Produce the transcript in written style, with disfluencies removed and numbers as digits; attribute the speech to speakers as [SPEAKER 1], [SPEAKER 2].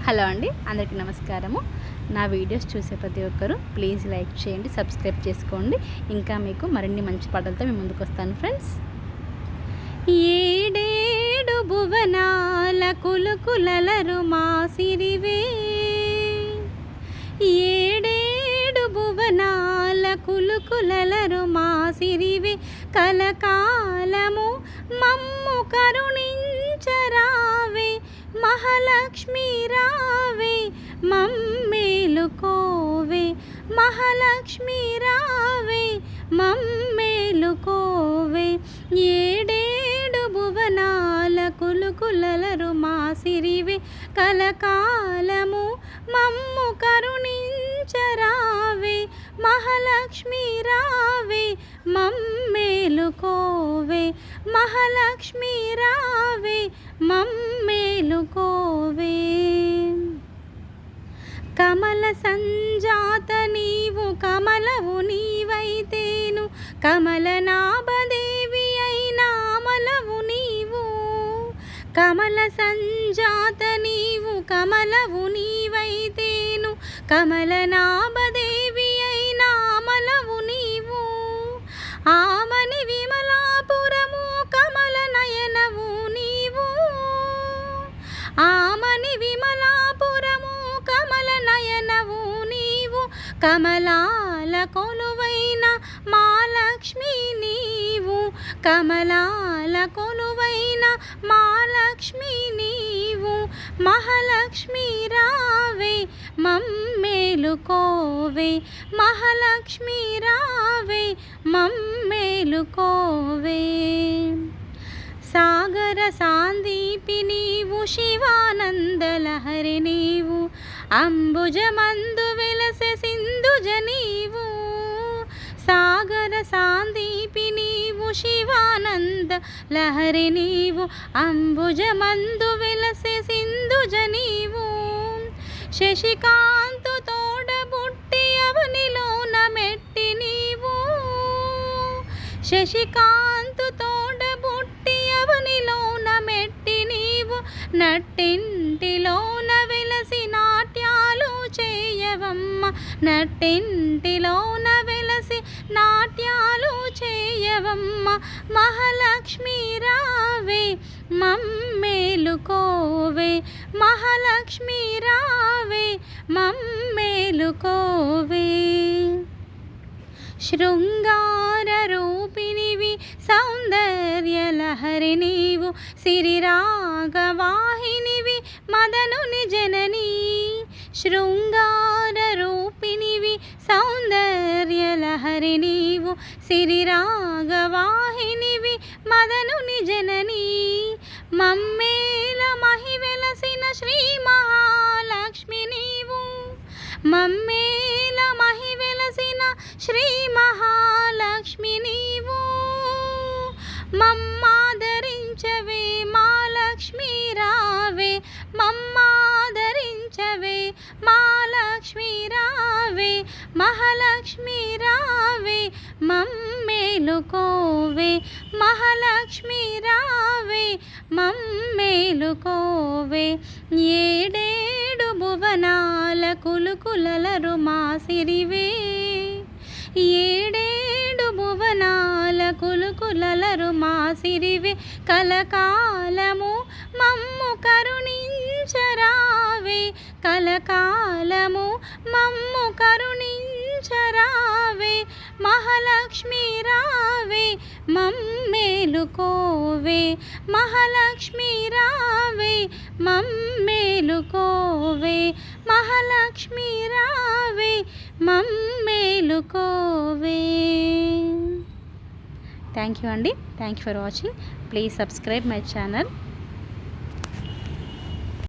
[SPEAKER 1] Hello అండి, అందరికీ నమస్కారము. నా వీడియోస్ చూసే ప్రతి ఒక్కరూ ప్లీజ్ లైక్ చేయండి, సబ్స్క్రైబ్ చేసుకోండి. ఇంకా మీకు మరిన్ని మంచి పాటలతో మేము ముందుకు వస్తాను ఫ్రెండ్స్. ఏడేడు భువనాల కులుకులలరు మా సిరివే, ఏడేడు భువనాల కులుకులలరు మా సిరివే, కలకాలము మమ్ము కరుణించరావే, మహాలక్ష్మి రావే మమ్మేలుకోవే, మహాలక్ష్మి రావే మమ్మేలుకోవే. ఏడేడు భువనాల కులుకులలరు మా సిరివే, కలకాలము మమ్ము కరుణించరావే, మహాలక్ష్మి రావే మమ్మేలుకోవే, మహాలక్ష్మి రావే మమ్మేలుకోవే. కమల సంజాత నీవు కమలవు నీవైతేను, కమలనాభదేవి అయినా అమలవు నీవు. కమల సంజాత నీవు కమలవు నీవైతేను, కమలనాభదేవి అయినా అమలవు నీవు. ఆమని విమలాపురము కమల నయనవు నీవు, ఆమని విమలాపురము కమల నయనవు నీవు. కమలాల కొలువైన మహాలక్ష్మి నీవు, కమలాల కొలువైన మహాలక్ష్మి నీవు. మహాలక్ష్మి రావే మమ్మేలుకోవే, మహాలక్ష్మి రావే మమ్మేలుకోవే. సాగర సాందీపి నీవు, శివానందలహరి నీవు, అంబుజమందు వెలసె సింధుజ నీవు. సాగర సాందీపి నీవు, శివానంద లహరి నీవు, అంబుజమందు వెలసె సింధుజ నీవు. శశికాంతు తోడబుట్టి అవనిలోన మెట్టి నీవు, శశికాంతు తోడబుట్టి అవనిలోన మెట్టి నీవు. నట్టింటిలోన వెలసి నాట్యాలు చేయవమ్మ, నట్టింటిలోన వెలసి నాట్యాలు చేయవమ్మ. మహాలక్ష్మి రావే మమ్మేలుకోవే, మహాలక్ష్మి రావే మమ్మేలుకోవే. శృంగార రూపిణివి సౌందర్యలహరి నీవు, సిరిరాగవాహినివి మదనుని జననీ. శృంగార రూపిణివి సౌందర్యలహరి నీవు, సిరిరాగవాహినివి మదనుని జననీ. మమ్మేల మహివెలసిన శ్రీ మహాలక్ష్మి నీవు, మమ్మేల మహివెలసిన శ్రీ మహాలక్ష్మి నీవు. మమ్మాదరించవే మహాలక్ష్మి రావే, మమ్మాదరించవే మహాలక్ష్మి రావే, మహాలక్ష్మి రావే మమ్మేలుకోవే, మహాలక్ష్మి రావే మమ్మేలుకోవే. ఏడేడు భువనాల కులుకులలరు మా సిరివే, ఏడేడు భువనాల కులుకులలరు మా సిరివే, కలకాలము మమ్ము కరుణించరావే, కలకాలము మమ్ము కరుణించరావే. మహాలక్ష్మి రావే మమ్మేలుకోవే, మహాలక్ష్మి రావే మమ్మేలుకోవే, మహాలక్ష్మి రావే మమ్మేలుకోవే. థ్యాంక్ యూ అండి. Thank you for watching. Please subscribe my channel.